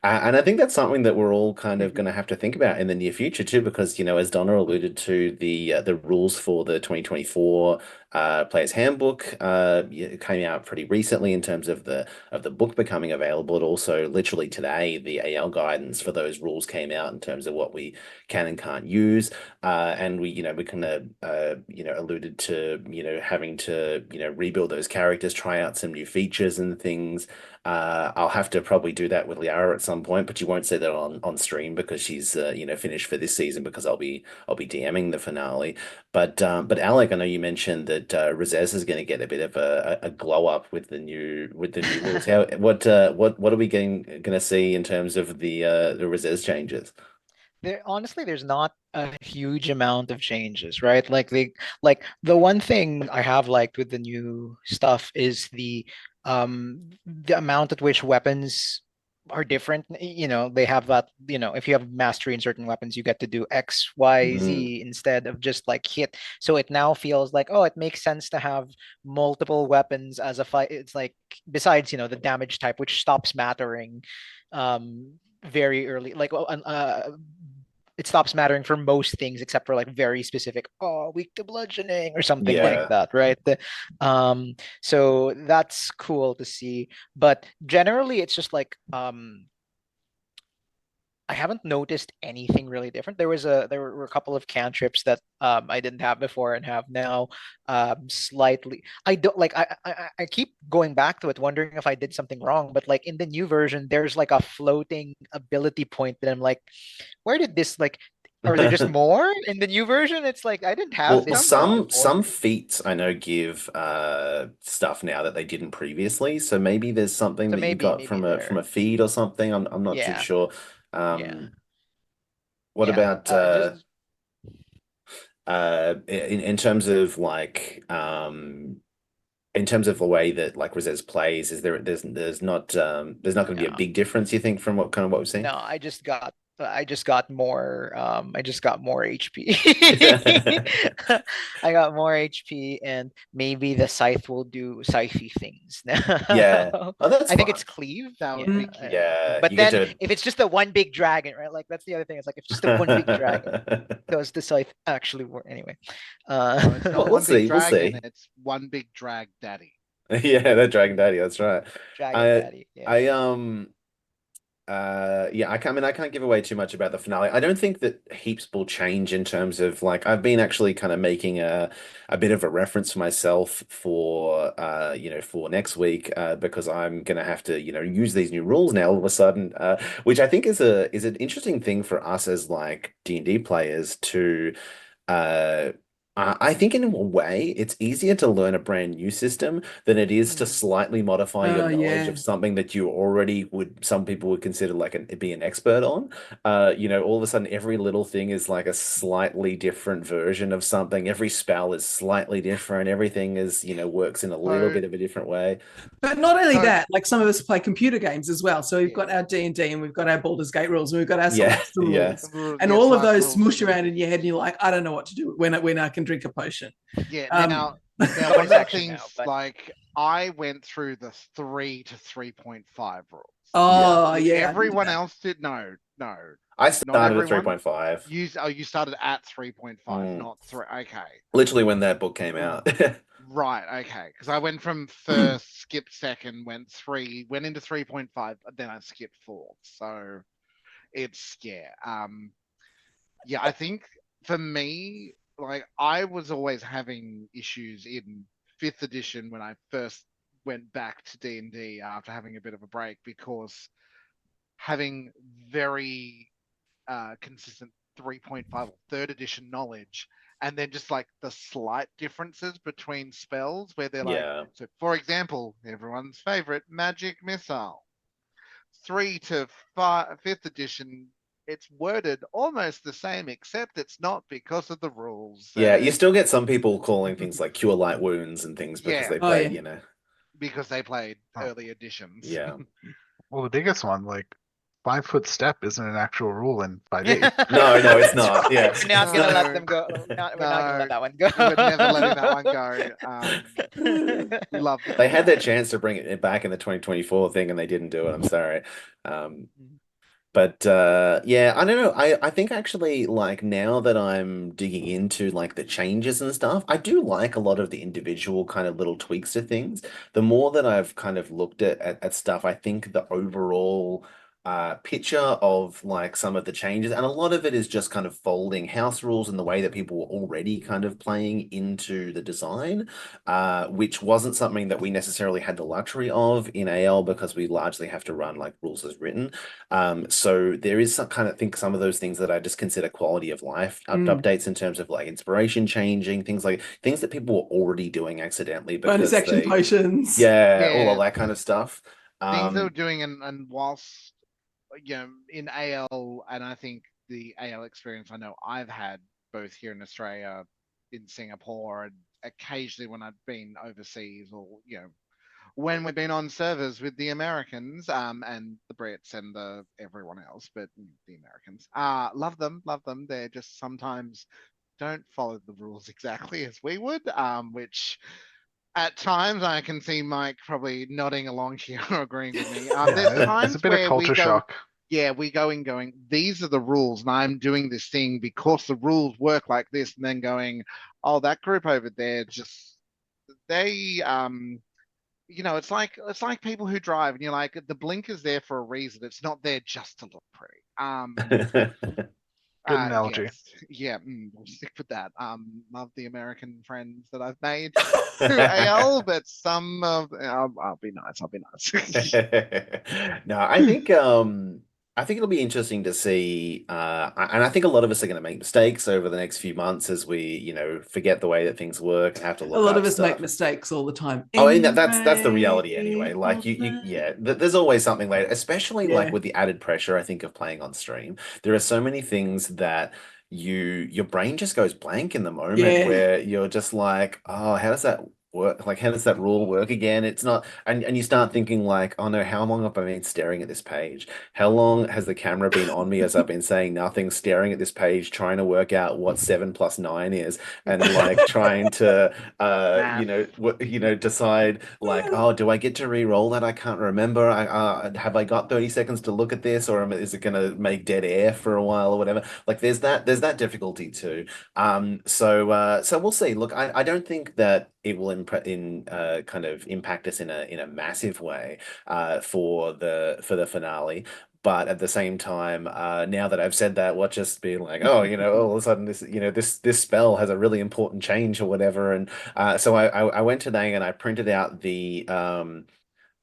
And I think that's something that we're all kind of going to have to think about in the near future too, because as Donna alluded to, the rules for the 2024 Player's Handbook came out pretty recently in terms of the book becoming available. But also, literally today, the AL guidance for those rules came out in terms of what we can and can't use. And we kind of alluded to having to rebuild those characters, try out some new features and things. I'll have to probably do that with Liara at some point, but you won't see that on stream because she's finished for this season because I'll be DMing the finale. But Alec, I know you mentioned that Rezes is going to get a bit of a glow up with the new rules. What are we going to see in terms of the Rezes changes? There's not a huge amount of changes, right? Like the one thing I have liked with the new stuff is the amount at which weapons are different. They have that, if you have mastery in certain weapons, you get to do X, Y, Mm. Z instead of just like hit. So it now feels like, oh, it makes sense to have multiple weapons as a fight. It's like besides, the damage type, which stops mattering very early. Like it stops mattering for most things except for like very specific, oh, weak to bludgeoning or something like Yeah. that, right? So that's cool to see. But generally, it's just like I haven't noticed anything really different. There were a couple of cantrips that I didn't have before and have now. Slightly, I don't like. I keep going back to it, wondering if I did something wrong. But like in the new version, there's like a floating ability point that I'm like, where did this like? Are there just more in the new version? It's like I didn't have Well, this stuff before. some feats I know give stuff now that they didn't previously. So maybe there's something So that you got maybe from a there. feed or something. I'm not too Yeah, sure. yeah, What yeah. about Just in terms of like in terms of the way that like Rosez plays, is there's not going to be a no. big difference, you think, from what we've seen? No, I just got more I just got more HP. I got more HP and maybe the scythe will do scythy things Yeah. now. Oh, that's I think it's fun. cleave. That would Yeah. be cute. Yeah, But you get then to. if it's just a one big dragon, right? Like that's the other thing. It's like if it's just a one big dragon, does the scythe actually work? Anyway. No, it's not Well, we'll one big see. We'll dragon, see. it's one big drag daddy. Yeah, that Dragon Daddy, that's right. Dragon I Daddy. Yeah. I yeah, I mean I can't give away too much about the finale. I don't think that heaps will change in terms of like I've been actually kind of making a bit of a reference for myself for for next week because I'm gonna have to, use these new rules now all of a sudden, which I think is an interesting thing for us as like D&D players to uh I think in a way it's easier to learn a brand new system than it is to Mm. slightly modify your Oh knowledge yeah. of something that you already would, some people would consider like be an expert on. All of a sudden every little thing is like a slightly different version of something. Every spell is slightly different. Everything is, works in a little So, bit of a different way. But not only so that, like some of us play computer games as well. So we've yeah. got our D&D and we've got our Baldur's Gate rules and we've got our Yeah, Solasta yeah. rules. And Yeah, all of Slice those rules. smush around in your head and you're like, I don't know what to do when I can drink a potion. Yeah, Um, now one Bonus of the action things now, but like I went through the 3 to 3.5 rules. Yeah. oh yeah, I didn't do Everyone that. else did no, I not started at everyone. 3.5. You started at 3.5, Mm. not 3. Okay. Literally when that book came out. Right, okay. Because I went from first, skipped second, went 3, went into 3.5, then I skipped fourth. So it's yeah. Yeah, I think for me, like I was always having issues in 5th edition when I first went back to D&D after having a bit of a break because having very consistent 3.5 or 3rd edition knowledge and then just like the slight differences between spells where they're like, Yeah. so for example, everyone's favorite magic missile 3 to 5th edition, it's worded almost the same except it's not because of the rules Yeah, you still get some people calling things like cure light wounds and things because yeah, they Oh played, yeah. because they played Oh, early editions. yeah. well, the biggest one, like 5 foot step, isn't an actual rule in 5e. No, no, it's That's not. Yeah. right. not gonna let No, them go. Not, we're not gonna let no, that one go. we're never letting that one go. We love the They had their community. chance to bring it back in the 2024 thing and they didn't do it. I'm sorry. Um, Mm. But yeah, I don't know. I think actually like now that I'm digging into like the changes and stuff, I do like a lot of the individual kind of little tweaks to things. The more that I've kind of looked at stuff, I think the overall picture of like some of the changes, and a lot of it is just kind of folding house rules and the way that people were already kind of playing into the design, which wasn't something that we necessarily had the luxury of in AL because we largely have to run like rules as written. So there is some kind of think some of those things that I just consider quality of life Mm. updates in terms of like inspiration changing, things that people were already doing accidentally Bonus because action potions. yeah, all of Yeah, that kind of stuff. things they were Um, doing, and whilst in AL, and I think the AL experience I know I've had both here in Australia, in Singapore, and occasionally when I've been overseas, or when we've been on servers with the Americans, and the Brits and the everyone else, but the Americans, love them. They're just sometimes don't follow the rules exactly as we would, which at times I can see Mike probably nodding along here or agreeing with me. There's Yeah, it's a times bit of where we culture go, shock. yeah, we going, these are the rules, and I'm doing this thing because the rules work like this, and then going, oh, that group over there just they it's like people who drive and you're like the blinker's there for a reason. It's not there just to look pretty. Good analogy. Yes, yeah, we'll stick with that. Love the American friends that I've made through AL, but some of I'll be nice. I'll be nice. No, I think it'll be interesting to see, and I think a lot of us are going to make mistakes over the next few months as we, forget the way that things work and have to A look lot of up us make stuff. mistakes all the time. Oh, and that's the reality anyway. Like Anyway. yeah, there's always something later, especially like Yeah, with the added pressure, I think, of playing on stream. There are so many things that your brain just goes blank in the moment yeah. where you're just like, oh, how does that work? Like, how does that rule work again? It's not, and you start thinking like, oh no, how long have I been staring at this page? How long has the camera been on me as I've been saying nothing, staring at this page, trying to work out what 7 + 9 is, and like trying to Math. decide like, oh, do I get to re-roll that? I can't remember. Have I got 30 seconds to look at this, or is it gonna make dead air for a while or whatever? Like, there's that difficulty too. So we'll see. Look, I don't think that it will kind of impact us in a massive way for the finale. But at the same time, now that I've said that, watch us be like, oh, all of a sudden this spell has a really important change or whatever. And so I went today and I printed out the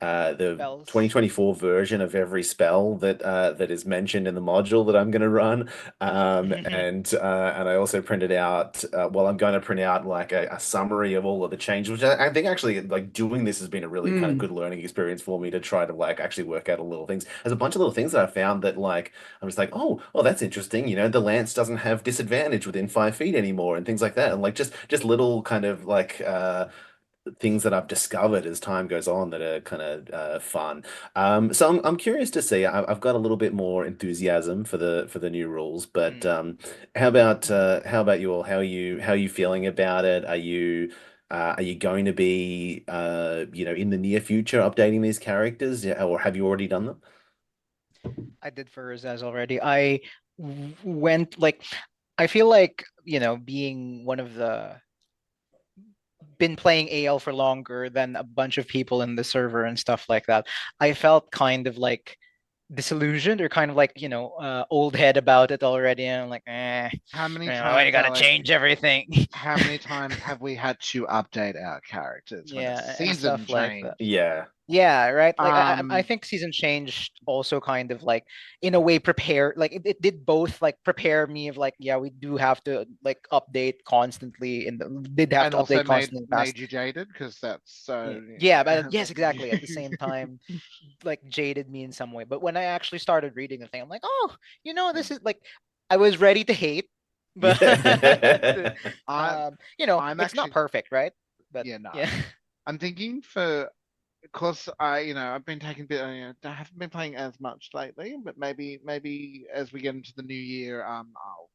Spells. 2024 version of every spell that is mentioned in the module that I'm going to run. And I also printed out, I'm going to print out like a summary of all of the changes, which I think actually like doing this has been a really kind of Mm. good learning experience for me to try to like actually work out a little things. There's a bunch of little things that I found that like I'm just like, oh, that's interesting. The lance doesn't have disadvantage within 5 feet anymore, and things like that, and like just little kind of like things that I've discovered as time goes on that are kind of fun. So I'm curious to see. I've got a little bit more enthusiasm for the new rules, but Mm. how about you all? How are you feeling about it? Are you going to be in the near future updating these characters, yeah, or have you already done them? I did for Razaz already. Went like I feel like, being one of the been playing AL for longer than a bunch of people in the server and stuff like that. I felt kind of like disillusioned or kind of like, old head about it already. And I'm like, How many you times, gotta Alex? change everything. How many times have we had to update our characters when a Yeah, and season stuff like that. changed? Yeah. Yeah, right. Like I Um, think season changed also kind of like in a way prepare like it did both like prepare me of like yeah we do have to like update constantly and did have and to also update made constantly made past. you jaded because that's Yeah, so. yeah, but yes, exactly. At the same time, like jaded me in some way. But when I actually started reading the thing, I'm like, oh, this is like I was ready to hate, but Yeah. I I'm it's not actually, perfect, right? But yeah, no. yeah. I'm thinking for because I've been taking a bit. I haven't been playing as much lately, but maybe as we get into the new year, I'll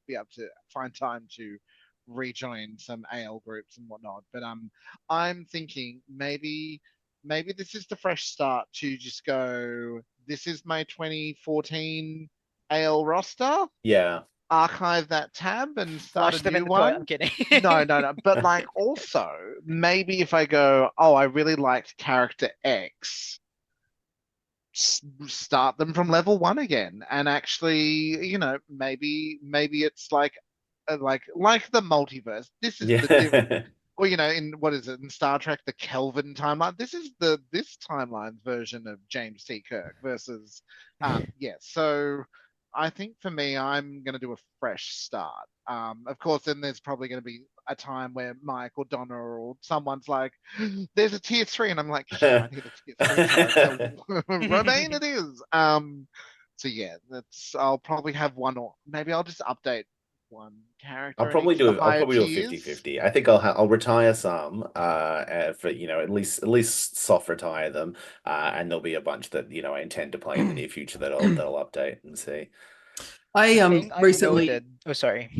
be able to find time to rejoin some AL groups and whatnot. But I'm thinking maybe this is the fresh start to just go. This is my 2014 AL roster. Yeah. Archive that tab and start a Flush them in new the toilet. I'm one. kidding. No, no, no. But like also, maybe if I go, oh, I really liked character X, start them from level one again, and actually, maybe it's like the multiverse. This is the diff. Yeah. Or in what is it in Star Trek, the Kelvin timeline? This timeline's version of James T. Kirk versus, yeah. So I think for me, I'm going to do a fresh start. Of course, then there's probably going to be a time where Mike or Donna or someone's like, "There's a tier three," and I'm like, "Yeah, I need a tier three card." So Romaine it is. So yeah, I'll probably have one, or maybe I'll just update one I'll character in probably each of the do I'll higher probably do a tiers. 50-50. I think I'll retire some for at least soft retire them, and there'll be a bunch that I intend to play in the near future that'll update and see. I The thing I've recently. noted. Oh, sorry.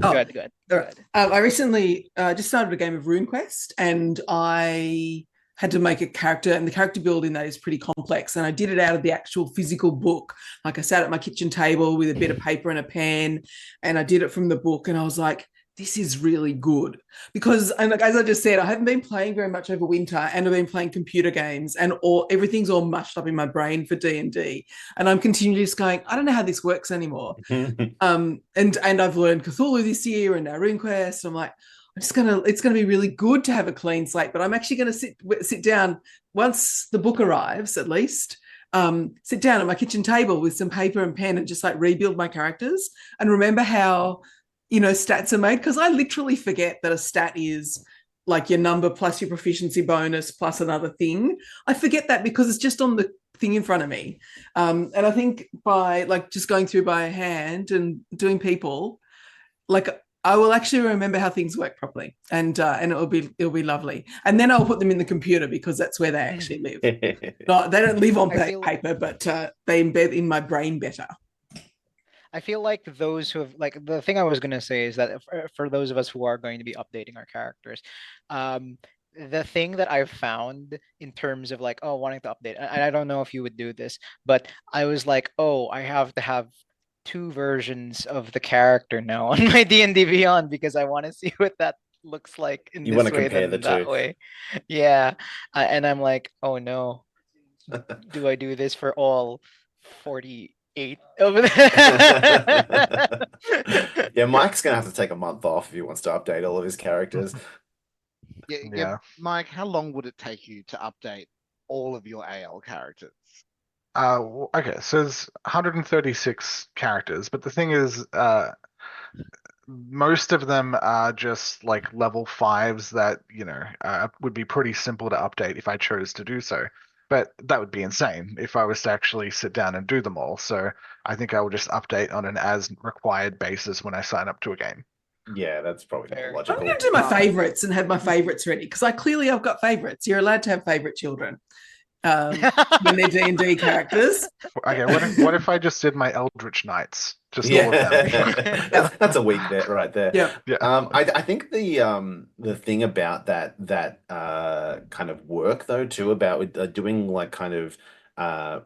Oh, Good. all right. I recently just started a game of RuneQuest, and I had to make a character, and the character build in that is pretty complex. And I did it out of the actual physical book. Like, I sat at my kitchen table with a bit of paper and a pen, and I did it from the book. And I was like, this is really good, because, and like, as I just said, I haven't been playing very much over winter, and I've been playing computer games, and everything's all mushed up in my brain for D&D, and I'm continually just going, I don't know how this works anymore. And I've learned Cthulhu this year and now RuneQuest. I'm like, it's gonna be really good to have a clean slate. But I'm actually gonna sit down once the book arrives, at least. Sit down at my kitchen table with some paper and pen and just like rebuild my characters and remember how, stats are made, because I literally forget that a stat is like your number plus your proficiency bonus plus another thing. I forget that because it's just on the thing in front of me. And I think by like just going through by hand and doing people, like, I will actually remember how things work properly, and it'll be lovely. And then I'll put them in the computer, because that's where they actually live. No, they don't live on paper, but they embed in my brain better. I feel like those who have, like, the thing I was going to say is that for those of us who are going to be updating our characters, the thing that I've found in terms of like, oh, wanting to update, and I don't know if you would do this, but I was like, oh, I have to have two versions of the character now on my D&D Beyond, because I want to see what that looks like in You this want to way compare the than that two. way. Yeah. And I'm like, oh no, do I do this for all 48 over there? Yeah, Mike's gonna have to take a month off if he wants to update all of his characters. Yeah, Mike, how long would it take you to update all of your AL characters? Okay, so there's 136 characters, but the thing is, most of them are just like level fives that, would be pretty simple to update if I chose to do so. But that would be insane if I was to actually sit down and do them all. So I think I will just update on an as required basis when I sign up to a game. Yeah, that's probably more Fair. I'm logical. going to do my favorites and have my favorites ready, because I've got favorites. You're allowed to have favorite children when they're D&D characters. Okay, what if I just did my Eldritch Knights? Just all of them. That's a weak bit right there. Yeah. Yeah. I think the thing about that kind of work though too about doing like kind of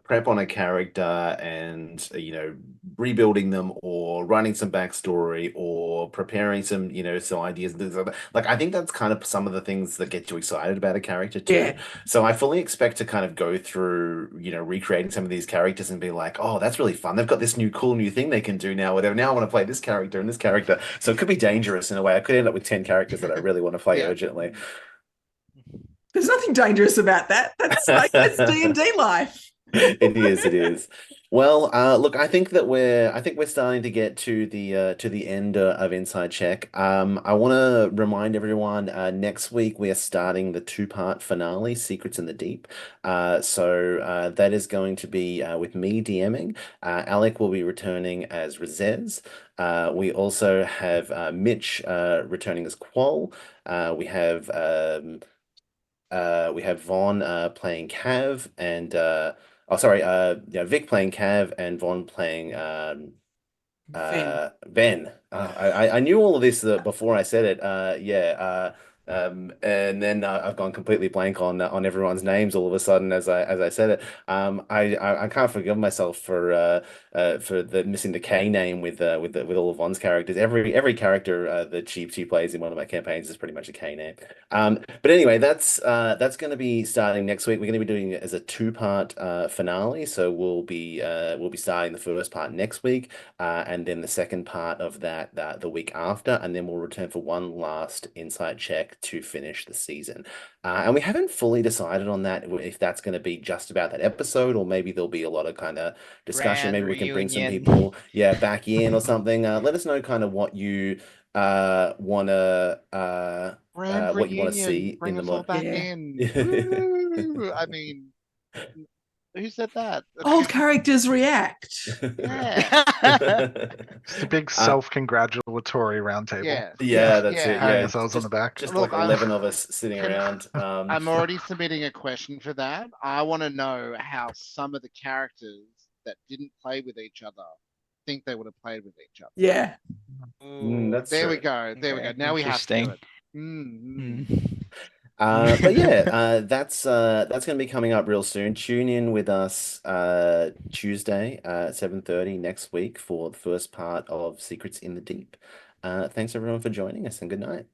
prep on a character and rebuilding them or writing some backstory or preparing some some ideas and things like that. Like I think that's kind of some of the things that get you excited about a character too. Yeah. So I fully expect to kind of go through recreating some of these characters and be like, oh, that's really fun. They've got this cool new thing they can do now. Whatever. Now I want to play this character and this character. So it could be dangerous in a way. I could end up with 10 characters that I really want to play Yeah. urgently. There's nothing dangerous about that. That's like that's D&D life. It is. Well, look, I think we're starting to get to the end of Inside Check. I want to remind everyone, next week we are starting the two-part finale, Secrets in the Deep. So that is going to be with me DMing. Alec will be returning as Razez. We also have Mitch returning as Qual. We have Vaughn playing Cav and Vic playing Cav and Vaughn playing Ben. I knew all of this before I said it. And then I've gone completely blank on everyone's names all of a sudden as I said it. I can't forgive myself for the missing the K name with all of Von's characters. Every character that she plays in one of my campaigns is pretty much a K name. But anyway, that's going to be starting next week. We're going to be doing it as a two-part finale. So we'll be starting the first part next week, and then the second part of that the week after, and then we'll return for one last insight check to finish the season. And we haven't fully decided on that, if that's going to be just about that episode, or maybe there'll be a lot of kind of discussion. Grand Maybe we can bring some reunion. people, back in or something. Let us know kind of what you wanna Grand what you want to reunion, see bring in the us all mod. back Yeah. in. Woo! I mean, who said that? Old characters react. Yeah. Just a big Uh, self-congratulatory roundtable. Yes. Yeah, that's it. Yeah. Patting Yeah, ourselves on the back. just Look, like 11 of us sitting can- around. I'm already submitting a question for that. I want to know how some of the characters that didn't play with each other think they would have played with each other. Yeah. That's There we true. go. There we go. Okay, Now we have to do interesting. it. Mm. Mm. But yeah, that's going to be coming up real soon. Tune in with us Tuesday 7:30 next week for the first part of Secrets in the Deep. Thanks everyone for joining us and good night.